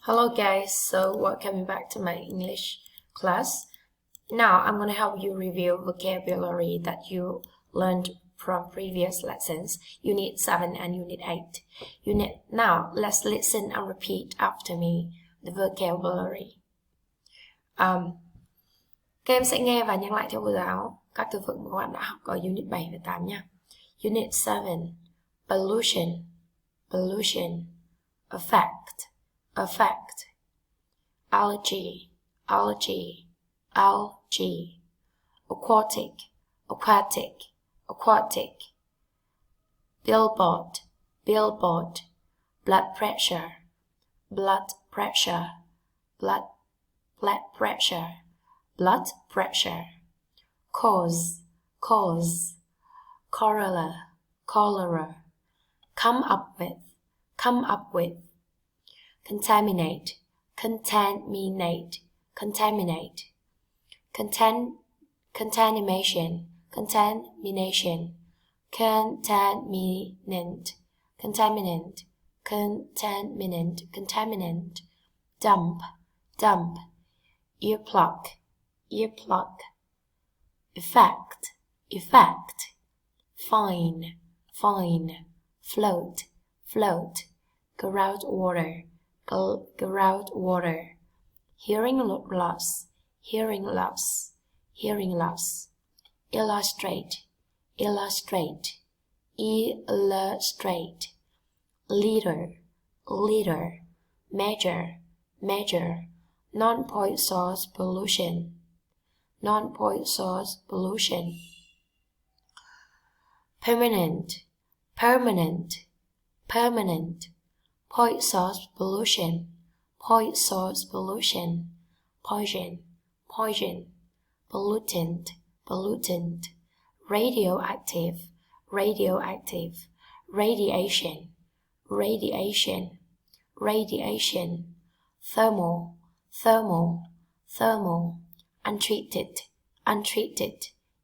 Hello guys, so welcome back to my English class. Now I'm going to help you review vocabulary that you learned from previous lessons, Unit 7 and Unit 8. Now let's listen and repeat after me the vocabulary. Các em sẽ nghe và nhắc lại theo cô giáo các từ vựng mà các bạn đã học ở Unit 7 và 8 nha. Unit 7, pollution, pollution, affect, allergy, aquatic, billboard, blood pressure, cause, cholera, come up with, contaminate, contamination, dump, earplug, effect, fine, float, groundwater, hearing loss, illustrate, leader, measure, non-point source pollution, permanent, point source pollution, poison, pollutant, radioactive, radiation, thermal, untreated,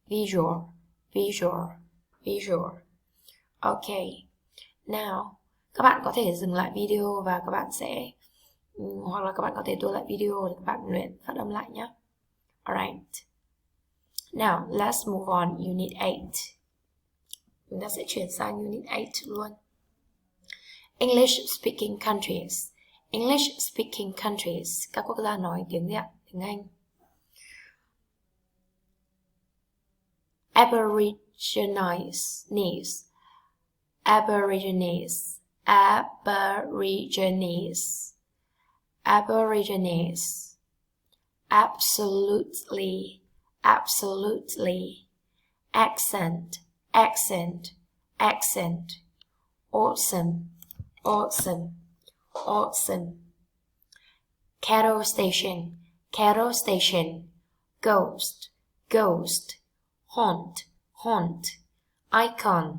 visual. Okay, now các bạn có thể dừng lại video và các bạn sẽ hoặc là các bạn có thể tua lại video để các bạn luyện phát âm lại nhé. Alright. Now let's move on Unit 8. Chúng ta sẽ chuyển sang Unit 8 luôn. English speaking countries. Các quốc gia nói tiếng gì ạ? Tiếng Anh. Aborigines, absolutely, accent, awesome, cattle station, ghost, haunt, icon,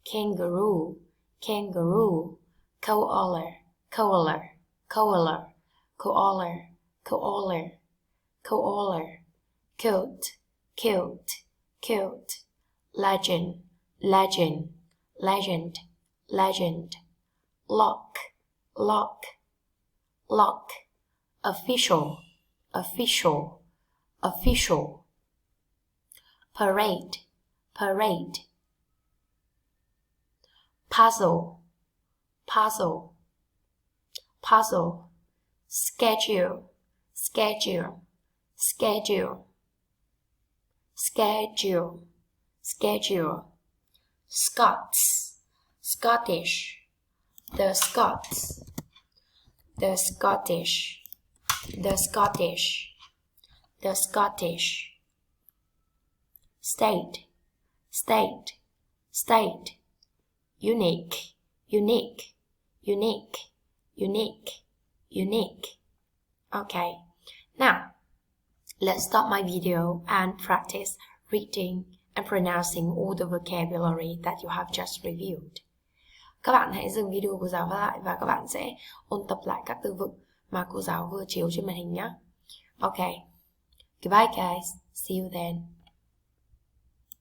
kangaroo, koaler, kilt, legend, lock, official, parade, puzzle, schedule, Scottish, the Scottish, state, unique. Okay, now let's stop my video and practice reading and pronouncing all the vocabulary that you have just reviewed. Các bạn hãy dừng video cô giáo lại và các bạn sẽ ôn tập lại các từ vựng mà cô giáo vừa chiếu trên màn hình nhé. Okay, goodbye guys, see you then.